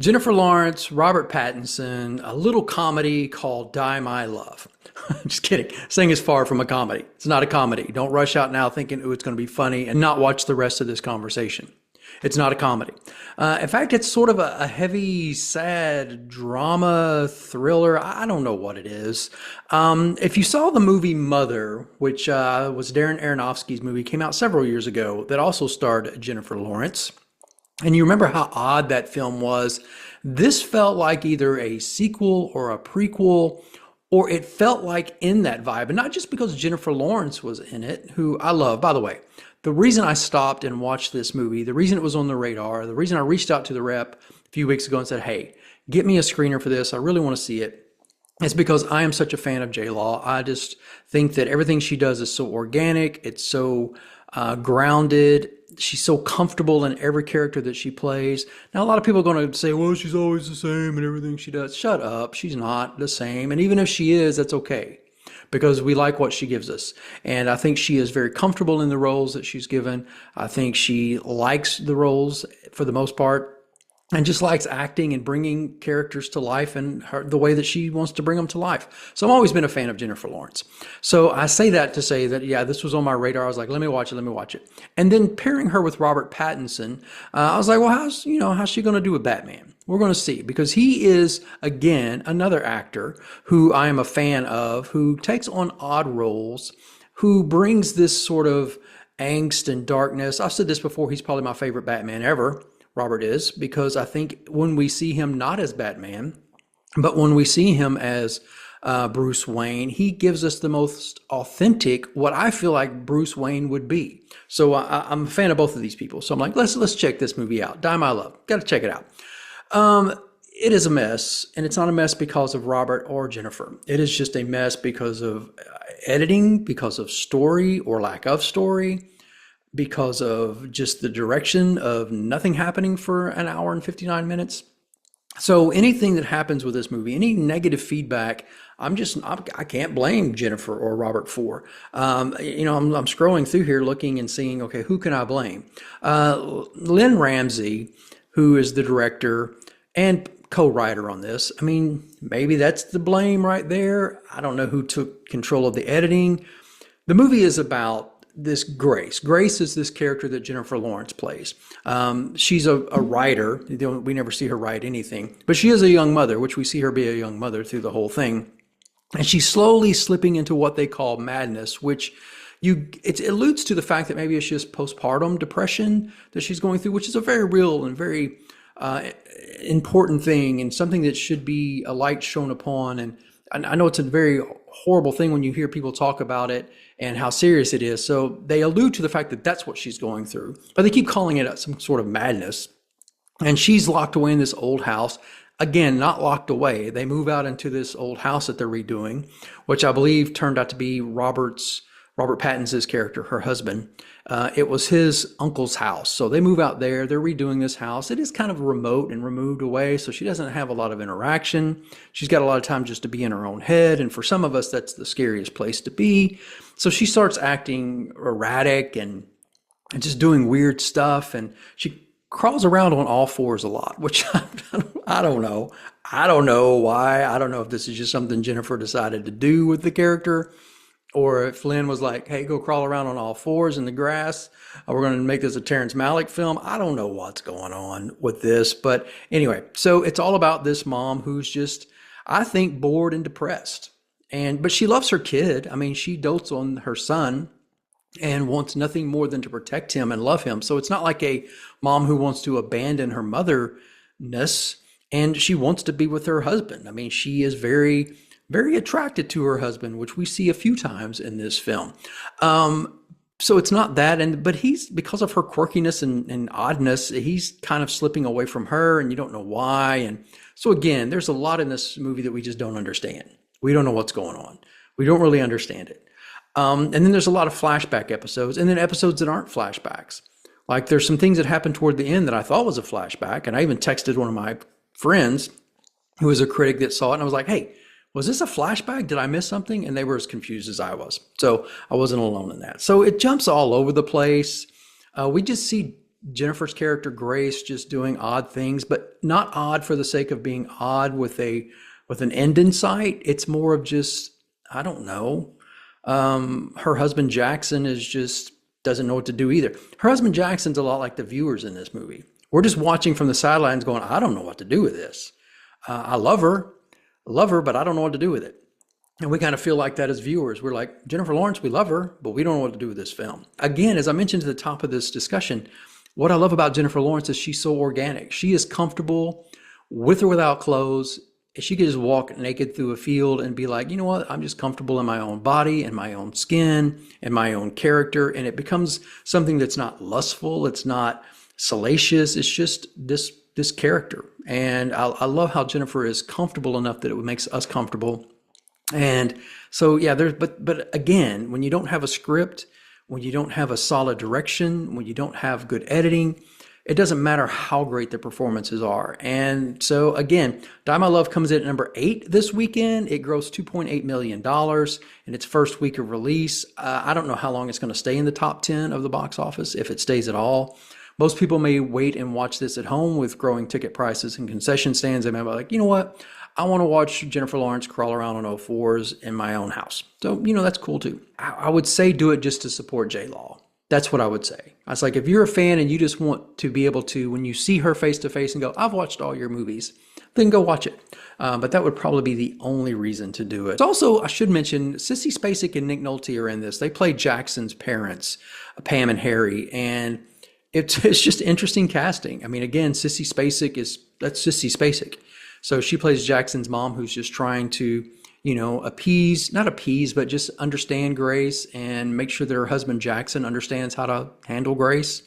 Jennifer Lawrence, Robert Pattinson, a little comedy called Die My Love. Just kidding. Saying is far from a comedy. It's not a comedy. Don't rush out now thinking, oh, it's going to be funny and not watch the rest of this conversation. It's not a comedy. In fact, it's sort of a heavy, sad drama thriller. I don't know what it is. If you saw the movie Mother, which was Darren Aronofsky's movie, came out several years ago, that also starred Jennifer Lawrence. And you remember how odd that film was. This felt like either a sequel or a prequel, or it felt like in that vibe. And not just because Jennifer Lawrence was in it, who I love. By the way, the reason I stopped and watched this movie, the reason it was on the radar, the reason I reached out to the rep a few weeks ago and said, hey, get me a screener for this. I really want to see it. It's because I am such a fan of J Law. I just think that everything she does is so organic. It's so grounded. She's so comfortable in every character that she plays. Now, a lot of people are going to say, well, she's always the same in everything she does. Shut up. She's not the same. And even if she is, that's okay because we like what she gives us. And I think she is very comfortable in the roles that she's given. I think she likes the roles for the most part and just likes acting and bringing characters to life and the way that she wants to bring them to life. So I've always been a fan of Jennifer Lawrence. So I say that to say that, yeah, this was on my radar. I was like, let me watch it, let me watch it. And then pairing her with Robert Pattinson, I was like, well, how's she going to do with Batman? We're going to see, because he is, again, another actor who I am a fan of, who takes on odd roles, who brings this sort of angst and darkness. I've said this before, he's probably my favorite Batman ever. Robert is, because I think when we see him not as Batman, but when we see him as Bruce Wayne, he gives us the most authentic, what I feel like Bruce Wayne would be. So I'm a fan of both of these people. So I'm like, let's check this movie out. Die My Love. Got to check it out. It is a mess, and it's not a mess because of Robert or Jennifer. It is just a mess because of editing, because of story or lack of story, because of just the direction of nothing happening for an hour and 59 minutes. So anything that happens with this movie, any negative feedback, I can't blame Jennifer or Robert for. I'm scrolling through here looking and seeing, okay, who can I blame? Lynn Ramsey, who is the director and co-writer on this. I mean, maybe that's the blame right there. I don't know who took control of the editing. The movie is about this Grace. Grace is this character that Jennifer Lawrence plays. She's a writer. We never see her write anything, but she is a young mother, which we see her be a young mother through the whole thing. And she's slowly slipping into what they call madness, which it alludes to the fact that maybe it's just postpartum depression that she's going through, which is a very real and very important thing, and something that should be a light shown upon. And I know it's a very horrible thing when you hear people talk about it and how serious it is. So they allude to the fact that that's what she's going through, but they keep calling it some sort of madness. And she's locked away in this old house. Again, not locked away. They move out into this old house that they're redoing, which I believe turned out to be Robert Pattinson's character, her husband. It was his uncle's house. So they move out there. They're redoing this house. It is kind of remote and removed away, so she doesn't have a lot of interaction. She's got a lot of time just to be in her own head. And for some of us, that's the scariest place to be. So she starts acting erratic and just doing weird stuff. And she crawls around on all fours a lot, which I don't know. I don't know why. I don't know if this is just something Jennifer decided to do with the character, or if Lynn was like, hey, go crawl around on all fours in the grass. We're going to make this a Terrence Malick film. I don't know what's going on with this. But anyway, so it's all about this mom who's just, I think, bored and depressed. But she loves her kid. I mean, she dotes on her son and wants nothing more than to protect him and love him. So it's not like a mom who wants to abandon her motherness, and she wants to be with her husband. I mean, she is very, very attracted to her husband, which we see a few times in this film. So it's not that, but he's, because of her quirkiness and oddness, he's kind of slipping away from her, and you don't know why. And so again, there's a lot in this movie that we just don't understand. We don't know what's going on. We don't really understand it. And then there's a lot of flashback episodes, and then episodes that aren't flashbacks. Like there's some things that happened toward the end that I thought was a flashback, and I even texted one of my friends who was a critic that saw it, and I was like, hey, was this a flashback? Did I miss something? And they were as confused as I was. So I wasn't alone in that. So it jumps all over the place. We just see Jennifer's character Grace just doing odd things, but not odd for the sake of being odd with an end in sight. It's more of just, I don't know. Her husband Jackson is just doesn't know what to do either. Her husband Jackson's a lot like the viewers in this movie. We're just watching from the sidelines going, I don't know what to do with this. I love her, but I don't know what to do with it. And we kind of feel like that as viewers. We're like, Jennifer Lawrence, we love her, but we don't know what to do with this film. Again, as I mentioned at the top of this discussion, what I love about Jennifer Lawrence is she's so organic. She is comfortable with or without clothes. She could just walk naked through a field and be like, you know what? I'm just comfortable in my own body and my own skin and my own character. And it becomes something that's not lustful. It's not salacious. It's just this character. And I love how Jennifer is comfortable enough that it makes us comfortable. And so, yeah, but again, when you don't have a script, when you don't have a solid direction, when you don't have good editing, it doesn't matter how great the performances are. And so again, Die My Love comes in at number 8 this weekend. It grossed $2.8 million in its first week of release. I don't know how long it's going to stay in the top 10 of the box office, if it stays at all. Most people may wait and watch this at home with growing ticket prices and concession stands. They may be like, you know what? I want to watch Jennifer Lawrence crawl around on 04s in my own house. So, that's cool too. I would say do it just to support J-Law. That's what I would say. I was like, if you're a fan and you just want to be able to, when you see her face to face and go, I've watched all your movies, then go watch it. But that would probably be the only reason to do it. It's also, I should mention, Sissy Spacek and Nick Nolte are in this. They play Jackson's parents, Pam and Harry, and it's just interesting casting. I mean, again, that's Sissy Spacek. So she plays Jackson's mom, who's just trying to, not appease, but just understand Grace and make sure that her husband Jackson understands how to handle Grace.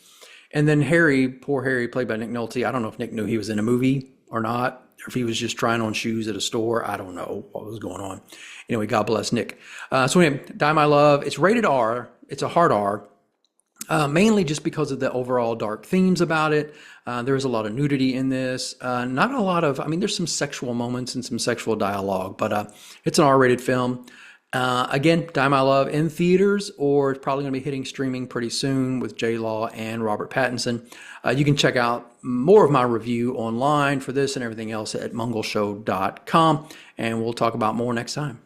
And then Harry, poor Harry, played by Nick Nolte. I don't know if Nick knew he was in a movie or not, or if he was just trying on shoes at a store. I don't know what was going on. Anyway, God bless Nick. So anyway, Die My Love. It's rated R. It's a hard R. Mainly just because of the overall dark themes about it. There's a lot of nudity in this. Not a lot of, there's some sexual moments and some sexual dialogue, but it's an R-rated film. Again, Die My Love in theaters, or it's probably going to be hitting streaming pretty soon with J-Law and Robert Pattinson. You can check out more of my review online for this and everything else at mungleshow.com, and we'll talk about more next time.